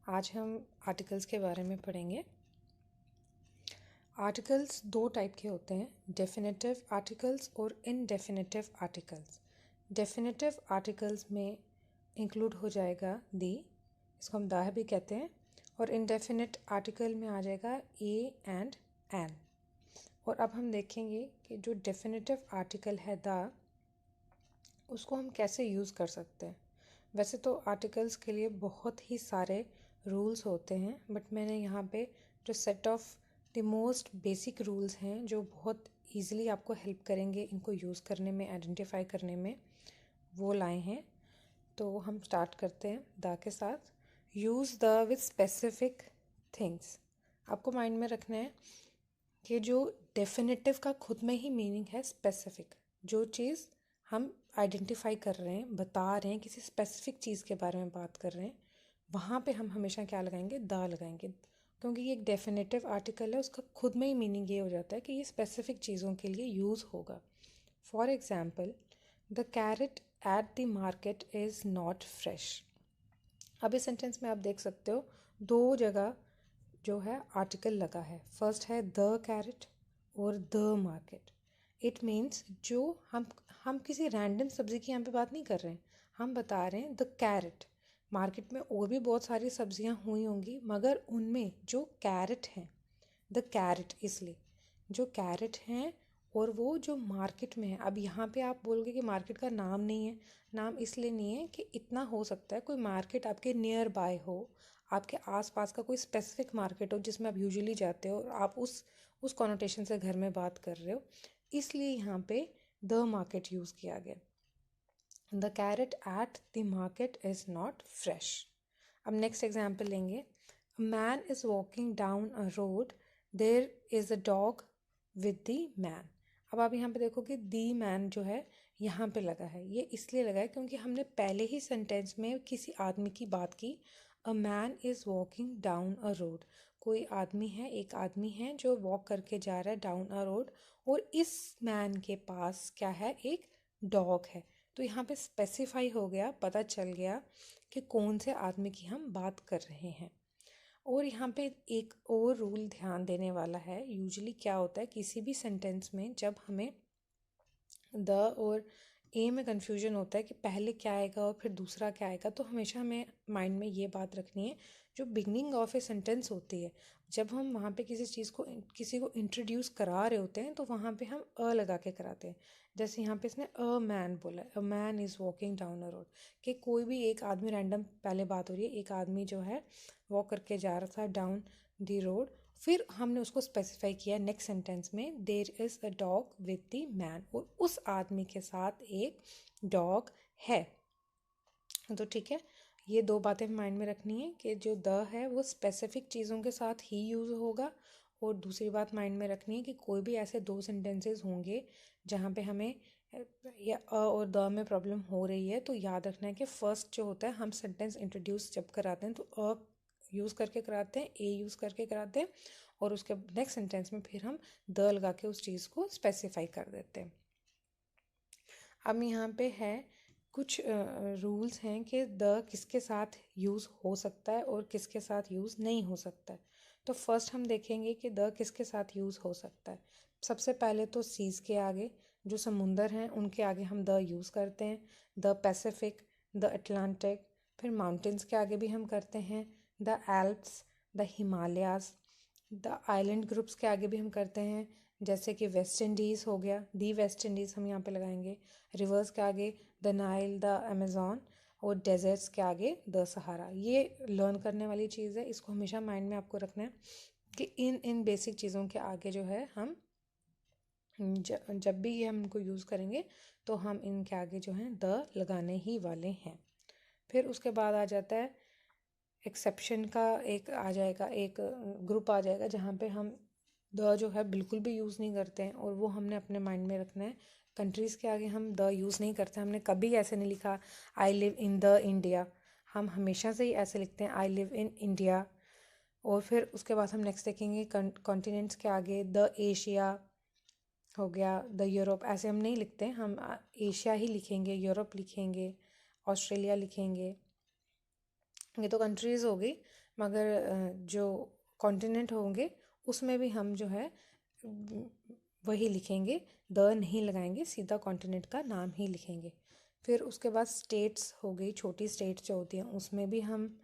आज हम आर्टिकल्स के बारे में पढ़ेंगे। आर्टिकल्स दो टाइप के होते हैं, डेफिनेटिव आर्टिकल्स और इनडेफिनेटिव आर्टिकल्स। डेफिनेटिव आर्टिकल्स में इंक्लूड हो जाएगा दी, इसको हम द भी कहते हैं, और इनडेफिनेट आर्टिकल में आ जाएगा ए एंड एन। और अब हम देखेंगे कि जो डेफिनेटिव आर्टिकल है द, उसको हम कैसे यूज़ कर सकते हैं। वैसे तो आर्टिकल्स के लिए बहुत ही सारे रूल्स होते हैं, बट मैंने यहाँ पे जो set of the most basic rules हैं जो बहुत ईजिली आपको हेल्प करेंगे इनको यूज़ करने में, आइडेंटिफाई करने में, वो लाए हैं। तो हम स्टार्ट करते हैं द के साथ। Use the with specific things. आपको माइंड में रखना है कि जो डेफिनेटिव का खुद में ही मीनिंग है स्पेसिफिक। जो चीज़ हम आइडेंटिफाई कर रहे हैं, बता रहे हैं, किसी स्पेसिफिक चीज़ के बारे में बात कर रहे हैं, वहाँ पे हम हमेशा क्या लगाएंगे, द लगाएंगे, क्योंकि ये एक डेफिनेटिव आर्टिकल है। उसका खुद में ही मीनिंग ये हो जाता है कि ये स्पेसिफिक चीज़ों के लिए यूज़ होगा। For example, the carrot at the market is not fresh. अब इस सेंटेंस में आप देख सकते हो दो जगह जो है आर्टिकल लगा है। फर्स्ट है द कैरेट और द मार्केट। इट मीन्स जो हम किसी रैंडम सब्ज़ी की यहाँ पे बात नहीं कर रहे हैं, हम बता रहे हैं द कैरेट। मार्केट में और भी बहुत सारी सब्जियाँ हुई होंगी, मगर उनमें जो कैरेट हैं, द कैरेट, इसलिए जो कैरेट हैं और वो जो मार्केट में है। अब यहाँ पे आप बोलोगे कि मार्केट का नाम नहीं है। नाम इसलिए नहीं है कि इतना हो सकता है कोई मार्केट आपके नियर बाय हो, आपके आसपास का कोई स्पेसिफिक मार्केट हो जिसमें आप यूजुअली जाते हो और आप उस कॉनोटेशन से घर में बात कर रहे हो, इसलिए यहाँ पे द मार्केट यूज़ किया गया। The carrot at the market is not fresh. अब नेक्स्ट एग्जाम्पल लेंगे। A man is walking down a road, there is a dog with the man. अब आप यहाँ पे देखो कि दी मैन जो है यहाँ पे लगा है। ये इसलिए लगा है क्योंकि हमने पहले ही सेंटेंस में किसी आदमी की बात की। अ man is walking down a road. कोई आदमी है, एक आदमी है जो वॉक करके जा रहा है डाउन अ रोड, और इस मैन के पास क्या है, एक डॉग है। तो यहाँ पे स्पेसिफाई हो गया, पता चल गया कि कौन से आदमी की हम बात कर रहे हैं। और यहाँ पे एक और रूल ध्यान देने वाला है। यूजुअली क्या होता है किसी भी सेंटेंस में, जब हमें द और ए में कन्फ्यूजन होता है कि पहले क्या आएगा और फिर दूसरा क्या आएगा, तो हमेशा हमें माइंड में ये बात रखनी है, जो बिगनिंग ऑफ ए सेंटेंस होती है, जब हम वहाँ पे किसी चीज़ को, किसी को इंट्रोड्यूस करा रहे होते हैं, तो वहाँ पे हम अ लगा के कराते हैं। जैसे यहाँ पे इसने अ मैन बोला, अ man is walking down a road, कि कोई भी एक आदमी, रैंडम पहले बात हो रही है, एक आदमी जो है वॉक करके जा रहा था डाउन द रोड। फिर हमने उसको स्पेसिफाई किया नेक्स्ट सेंटेंस में, there is a dog with the man, और उस आदमी के साथ एक डॉग है। तो ठीक है, ये दो बातें माइंड में रखनी है कि जो द है वो स्पेसिफिक चीज़ों के साथ ही यूज़ होगा, और दूसरी बात माइंड में रखनी है कि कोई भी ऐसे दो सेंटेंसेस होंगे जहाँ पे हमें या अ और द में प्रॉब्लम हो रही है, तो याद रखना है कि फर्स्ट जो होता है, हम सेंटेंस इंट्रोड्यूस जब कराते हैं तो अ यूज़ करके कराते हैं, ए यूज़ करके कराते हैं, और उसके नेक्स्ट सेंटेंस में फिर हम द लगा के उस चीज़ को स्पेसिफाई कर देते हैं। अब यहाँ पे है कुछ रूल्स हैं कि द किसके साथ यूज़ हो सकता है और किसके साथ यूज़ नहीं हो सकता है। तो फर्स्ट हम देखेंगे कि द किसके साथ यूज़ हो सकता है। सबसे पहले तो सीज़ के आगे, जो समुंदर हैं उनके आगे हम द यूज़ करते हैं। The Pacific, the Atlantic. फिर माउंटेन्स के आगे भी हम करते हैं the Alps, the Himalayas. The island groups के आगे भी हम करते हैं, जैसे कि वेस्ट इंडीज़ हो गया, दी वेस्ट इंडीज़ हम यहाँ पे लगाएंगे। रिवर्स के आगे द नाइल, द अमेज़ॉन, और डेजर्ट्स के आगे द सहारा। ये लर्न करने वाली चीज़ है, इसको हमेशा माइंड में आपको रखना है कि इन बेसिक चीज़ों के आगे जो है हम जब भी ये हम इनको यूज़ करेंगे तो हम इनके आगे जो है द लगाने ही वाले हैं। फिर उसके बाद आ जाता है एक्सेप्शन का, एक आ जाएगा, एक ग्रुप आ जाएगा जहाँ पे हम द जो है बिल्कुल भी यूज़ नहीं करते हैं, और वो हमने अपने माइंड में रखना है। कंट्रीज़ के आगे हम द यूज़ नहीं करते, हमने कभी ऐसे नहीं लिखा I live in the India. हम हमेशा से ही ऐसे लिखते हैं आई लिव इन इंडिया। और फिर उसके बाद हम नेक्स्ट देखेंगे कॉन्टिनेंट्स के आगे द एशिया हो गया, द यूरोप। ऐसे हम नहीं लिखते, हम एशिया ही लिखेंगे, यूरोप लिखेंगे, ऑस्ट्रेलिया लिखेंगे। ये तो कंट्रीज़ हो गई। मगर जो कॉन्टिनेंट होंगे उसमें भी हम जो है वही लिखेंगे, द नहीं लगाएंगे, सीधा कॉन्टिनेंट का नाम ही लिखेंगे। फिर उसके बाद स्टेट्स हो गई, छोटी स्टेट्स जो होती हैं उसमें भी हम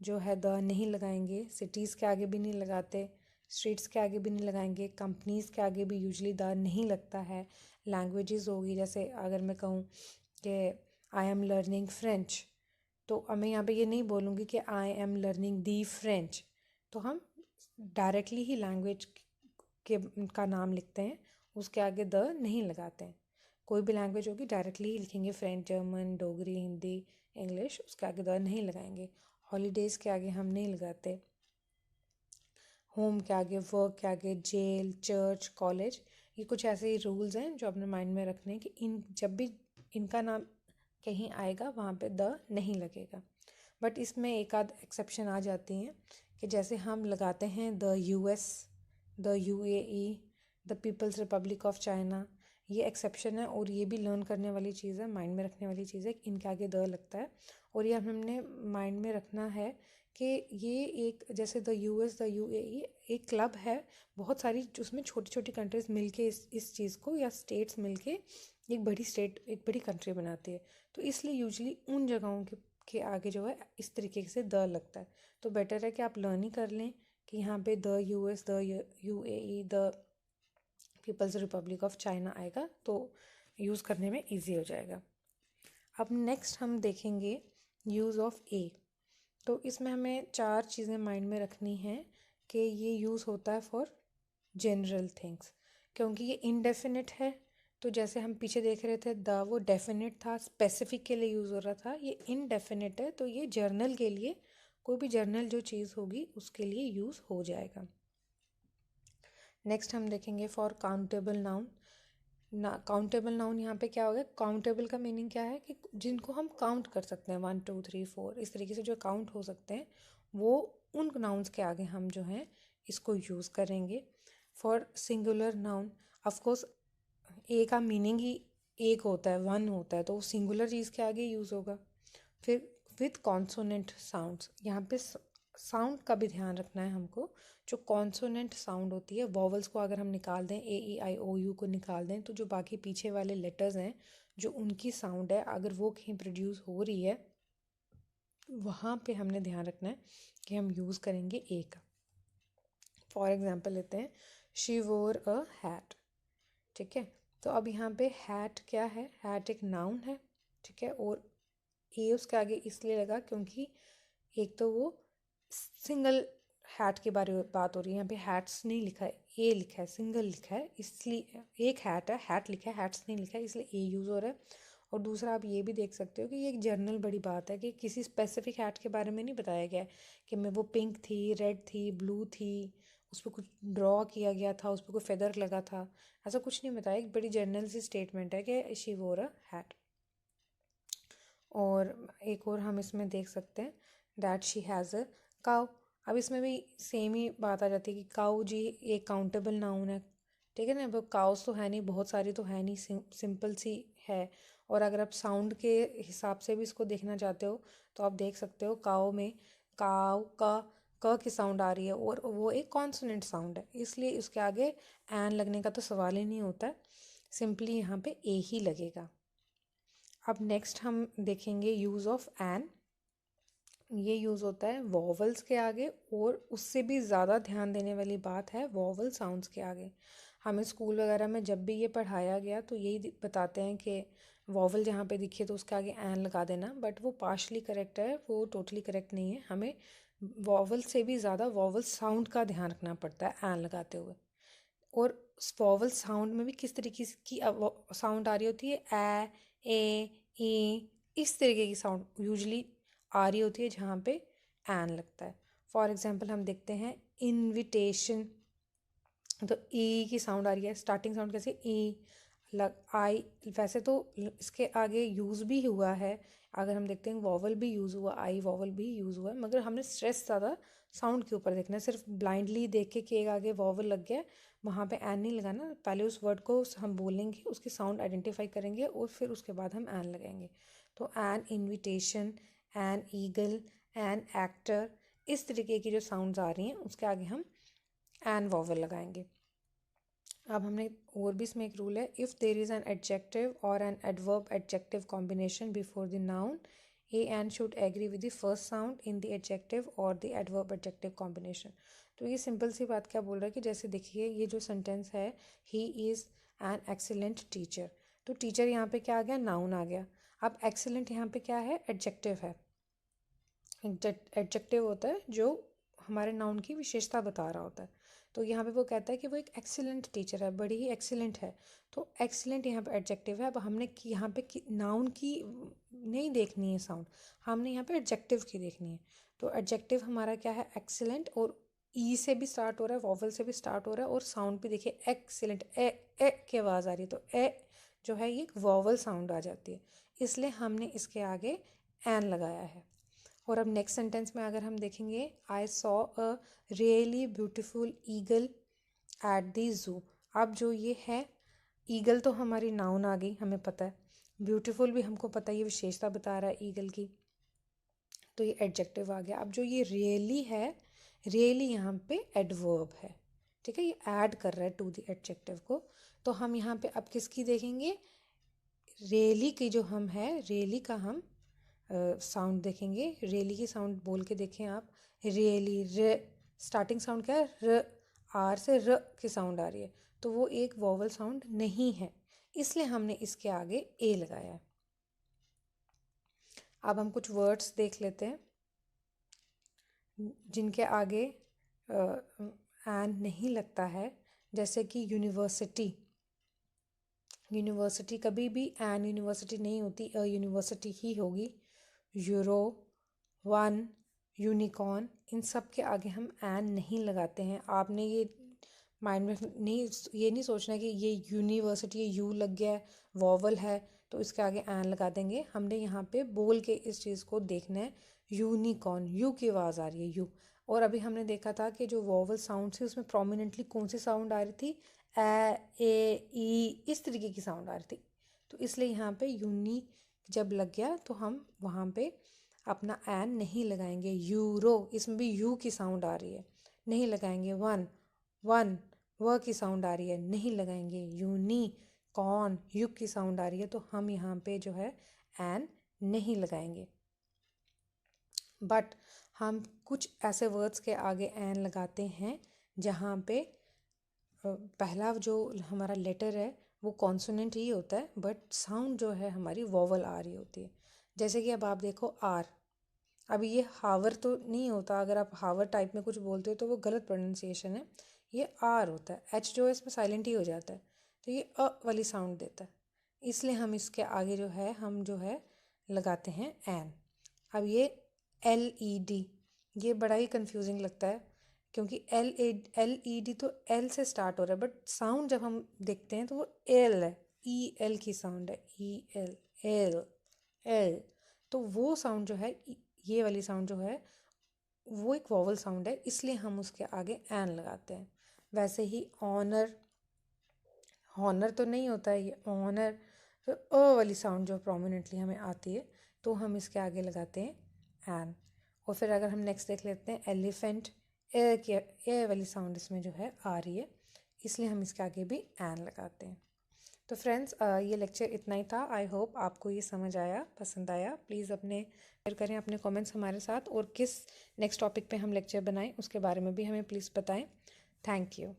जो है द नहीं लगाएंगे, सिटीज़ के आगे भी नहीं लगाते, स्ट्रीट्स के आगे भी नहीं लगाएंगे, कंपनीज़ के आगे भी यूजली द नहीं लगता है। लैंग्वेजेस होगी, जैसे अगर मैं कहूँ कि आई एम लर्निंग फ्रेंच, तो अब मैं यहाँ पे ये नहीं बोलूँगी कि I am learning the French, तो हम डायरेक्टली ही लैंग्वेज के का नाम लिखते हैं, उसके आगे द नहीं लगाते हैं। कोई भी लैंग्वेज होगी डायरेक्टली ही लिखेंगे, French, German, Dogri, Hindi, English, उसके आगे द नहीं लगाएंगे। हॉलीडेज़ के आगे हम नहीं लगाते, होम के आगे, वर्क के आगे, जेल, चर्च, कॉलेज, ये कुछ ऐसे ही रूल्स हैं जो अपने माइंड में रखने हैं कि इन जब भी इनका नाम कहीं आएगा वहाँ पे द नहीं लगेगा। बट इसमें एक आध एक्सेप्शन आ जाती हैं कि जैसे हम लगाते हैं the US, the UAE, the People's Republic of China, ये एक्सेप्शन है और ये भी लर्न करने वाली चीज़ है, माइंड में रखने वाली चीज़ है कि इनके आगे द लगता है। और ये हमने माइंड में रखना है कि ये एक, जैसे द यूएस, द यूएई एक क्लब है, बहुत सारी उसमें छोटी छोटी कंट्रीज मिलके इस चीज़ को, या स्टेट्स मिलके एक बड़ी स्टेट, एक बड़ी कंट्री बनाती है। तो इसलिए यूजली उन जगहों के आगे जो है इस तरीके से द लगता है। तो बेटर है कि आप लर्न ही कर लें कि यहाँ पे the US, the UAE, the People's Republic of China आएगा, तो यूज़ करने में ईजी हो जाएगा। अब नेक्स्ट हम देखेंगे यूज़ ऑफ ए। तो इसमें हमें 4 चीज़ें माइंड में रखनी हैं कि ये यूज़ होता है फॉर जनरल थिंग्स, क्योंकि ये इनडेफिनिट है। तो जैसे हम पीछे देख रहे थे द, वो डेफिनेट था, स्पेसिफिक के लिए यूज़ हो रहा था, ये इनडेफिनिट है तो ये जर्नल के लिए, कोई भी जर्नल जो चीज़ होगी उसके लिए यूज़ हो जाएगा। नेक्स्ट हम देखेंगे for countable noun. Countable noun यहाँ पे क्या होगा, काउंटेबल का मीनिंग क्या है कि जिनको हम काउंट कर सकते हैं, 1 2 3 4 इस तरीके से जो काउंट हो सकते हैं, वो उन नाउन्स के आगे हम जो हैं इसको यूज़ करेंगे। फॉर सिंगुलर नाउन, ऑफकोर्स ए का मीनिंग ही एक होता है, 1 होता है, तो सिंगुलर चीज़ के आगे यूज़ होगा। फिर विथ कॉन्सोनेंट साउंड्स, यहाँ पे साउंड का भी ध्यान रखना है हमको। जो कॉन्सोनेंट साउंड होती है, वॉवल्स को अगर हम निकाल दें, ए ई आई ओ यू को निकाल दें, तो जो बाकी पीछे वाले लेटर्स हैं जो उनकी साउंड है, अगर वो कहीं प्रोड्यूस हो रही है, वहाँ पे हमने ध्यान रखना है कि हम यूज़ करेंगे ए का। फॉर एग्जाम्पल लेते हैं, शी वोर अ हैट, ठीक है। तो अब यहाँ पे हैट क्या है, हैट एक नाउन है, ठीक है, और ए उसके आगे इसलिए लगा क्योंकि एक तो वो सिंगल हैट के बारे में बात हो रही है, यहाँ पे हैट्स नहीं लिखा है, ए लिखा है, सिंगल लिखा है, इसलिए एक हैट है, हैट लिखा है, हैट्स नहीं लिखा है, इसलिए ए यूज़ हो रहा है। और दूसरा आप ये भी देख सकते हो कि ये एक जनरल बड़ी बात है कि किसी स्पेसिफिक हैट के बारे में नहीं बताया गया है कि मैं वो पिंक थी, रेड थी, ब्लू थी, उस पर कुछ ड्रॉ किया गया था, उस पर कोई फेदर लगा था, ऐसा कुछ नहीं बताया। एक बड़ी जनरल सी स्टेटमेंट है कि शी वोर अ हैट। और एक और हम इसमें देख सकते हैं, that she has a cow. अब इसमें भी सेम ही बात आ जाती है कि काउ जी एक काउंटेबल नाउन है, ठीक है ना। वो काउस तो है नहीं, बहुत सारी तो है नहीं, सिंपल सी है। और अगर आप साउंड के हिसाब से भी इसको देखना चाहते हो तो आप देख सकते हो, काउ में काउ का क की साउंड आ रही है और वो एक कॉन्सोनेंट साउंड है, इसलिए उसके आगे एन लगने का तो सवाल ही नहीं होता है, सिंपली यहाँ पे ए ही लगेगा। अब नेक्स्ट हम देखेंगे यूज़ ऑफ एन। ये यूज़ होता है वॉवल्स के आगे, और उससे भी ज़्यादा ध्यान देने वाली बात है वॉवल साउंड्स के आगे। हमें स्कूल वगैरह में जब भी ये पढ़ाया गया तो यही बताते हैं कि वॉवल जहाँ पे दिखे तो उसके आगे एन लगा देना, बट वो पार्शली करेक्ट है, वो टोटली करेक्ट नहीं है। हमें वॉवल से भी ज़्यादा वॉवल साउंड का ध्यान रखना पड़ता है एन लगाते हुए। और वॉवल साउंड में भी किस तरीके की साउंड आ रही होती है, ए इस तरीके की साउंड यूजली आ रही होती है जहाँ पे एन लगता है। फॉर एग्जांपल हम देखते हैं इनविटेशन, तो ई की साउंड आ रही है, स्टार्टिंग साउंड कैसे, ई लग आई, वैसे तो इसके आगे यूज़ भी हुआ है, अगर हम देखते हैं वॉवल भी यूज़ हुआ, आई वॉवल भी यूज़ हुआ है, मगर हमने स्ट्रेस ज़्यादा साउंड के ऊपर देखना है। सिर्फ ब्लाइंडली देख के कि एक आगे वॉवल लग गया, वहाँ पे एन नहीं लगाना, पहले उस वर्ड को हम बोलेंगे, उसकी साउंड आइडेंटिफाई करेंगे और फिर उसके बाद हम एन लगाएंगे। तो N invitation, an eagle, an actor, इस तरीके की जो साउंड्स आ रही हैं उसके आगे हम एन वॉवल लगाएंगे। अब हमने और भी इसमें एक रूल है, if there is an adjective और an adverb adjective combination before the noun, a an should agree with the first sound in the adjective और द एडवर्ब एडजेक्टिव कॉम्बिनेशन। तो ये सिंपल सी बात क्या बोल रहा है कि जैसे देखिए ये जो सेंटेंस है, he is an excellent teacher, तो टीचर यहाँ पे क्या आ गया, नाउन आ गया। अब एक्सीलेंट यहाँ पे क्या है, एडजेक्टिव है। एडजेक्टिव होता है जो हमारे नाउन की विशेषता बता रहा होता है। तो यहाँ पे वो कहता है कि वो एक एक्सीलेंट टीचर है, बड़ी ही एक्सीलेंट है। तो एक्सीलेंट यहाँ पे एडजेक्टिव है। अब हमने यहाँ पे नाउन की नहीं देखनी है साउंड, हमने यहाँ पे एडजेक्टिव की देखनी है। तो एडजेक्टिव हमारा क्या है, एक्सीलेंट, और ई से भी स्टार्ट हो रहा है, वॉवल से भी स्टार्ट हो रहा है, और साउंड भी देखिए एक्सीलेंट, ए की आवाज़ आ रही है, तो ए जो है ये एक वॉवल साउंड आ जाती है, इसलिए हमने इसके आगे एन लगाया है। और अब नेक्स्ट सेंटेंस में अगर हम देखेंगे, I saw a really beautiful eagle at the zoo. अब जो ये है, ईगल तो हमारी नाउन आ गई, हमें पता है, ब्यूटीफुल भी हमको पता है, ये विशेषता बता रहा है ईगल की, तो ये एडजेक्टिव आ गया। अब जो ये रियली है, रियली यहाँ पे एडवर्ब है, ठीक है, ये ऐड कर रहा है टू द एडजेक्टिव को। तो हम यहाँ पे अब किसकी देखेंगे, रियली की जो हम है, रियली का हम साउंड देखेंगे। रियली की साउंड बोल के देखें आप, रियली, र स्टार्टिंग साउंड क्या है, र, आर से र की साउंड आ रही है, तो वो एक वॉवल साउंड नहीं है, इसलिए हमने इसके आगे ए लगाया है। अब हम कुछ वर्ड्स देख लेते हैं जिनके आगे एन नहीं लगता है, जैसे कि यूनिवर्सिटी। यूनिवर्सिटी कभी भी एन यूनिवर्सिटी नहीं होती, अ यूनिवर्सिटी ही होगी। यूरो, वन, यूनिकॉर्न, इन सब के आगे हम एन नहीं लगाते हैं। आपने ये माइंड में नहीं, ये नहीं सोचना कि ये यूनिवर्सिटी, ये यू लग गया है, वॉवल है तो इसके आगे एन लगा देंगे। हमने यहाँ पे बोल के इस चीज़ को देखना है, यूनिकॉर्न, यू की आवाज़ आ रही है, यू। और अभी हमने देखा था कि जो वॉवल साउंड थी उसमें प्रोमिनेंटली कौन सी साउंड आ रही थी, ए ई, इस तरीके की साउंड आ रही थी। तो इसलिए यहाँ पे यूनी जब लग गया तो हम वहाँ पे अपना एन नहीं लगाएंगे। यूरो, इसमें भी यू की साउंड आ रही है, नहीं लगाएंगे। वन, वन, व की साउंड आ रही है, नहीं लगाएंगे। यूनी कॉर्न, यू की साउंड आ रही है, तो हम यहाँ पे जो है एन नहीं लगाएंगे। बट हम कुछ ऐसे वर्ड्स के आगे एन लगाते हैं जहाँ पे पहला जो हमारा लेटर है वो कॉन्सोनेंट ही होता है, बट साउंड जो है हमारी वॉवल आ रही होती है। जैसे कि अब आप देखो आर, अब ये हावर तो नहीं होता, अगर आप हावर टाइप में कुछ बोलते हो तो वो गलत प्रोनाउंसिएशन है, ये आर होता है, एच जो है इसमें साइलेंट ही हो जाता है, तो ये अ वाली साउंड देता है, इसलिए हम इसके आगे जो है हम जो है लगाते हैं एन। अब ये एल ई डी, ये बड़ा ही कंफ्यूजिंग लगता है क्योंकि एल ई डी तो एल से स्टार्ट हो रहा है, बट साउंड जब हम देखते हैं तो वो एल है, ई एल की साउंड है, ई एल, एल, एल। तो वो साउंड जो है, ये वाली साउंड जो है वो एक वॉवल साउंड है, इसलिए हम उसके आगे एन लगाते हैं। वैसे ही ऑनर, हॉनर तो नहीं होता है ये, ऑनर, फिर अ वाली साउंड जो प्रोमिनेंटली हमें आती है तो हम इसके आगे लगाते हैं एन। और फिर अगर हम नेक्स्ट देख लेते हैं एलिफेंट, ए वाली साउंड इसमें जो है आ रही है, इसलिए हम इसके आगे भी एन लगाते हैं। तो फ्रेंड्स ये लेक्चर इतना ही था। आई होप आपको ये समझ आया, पसंद आया। प्लीज़ अपने शेयर करें अपने कमेंट्स हमारे साथ, और किस नेक्स्ट टॉपिक पे हम लेक्चर बनाएं उसके बारे में भी हमें प्लीज़ बताएं। Thank you.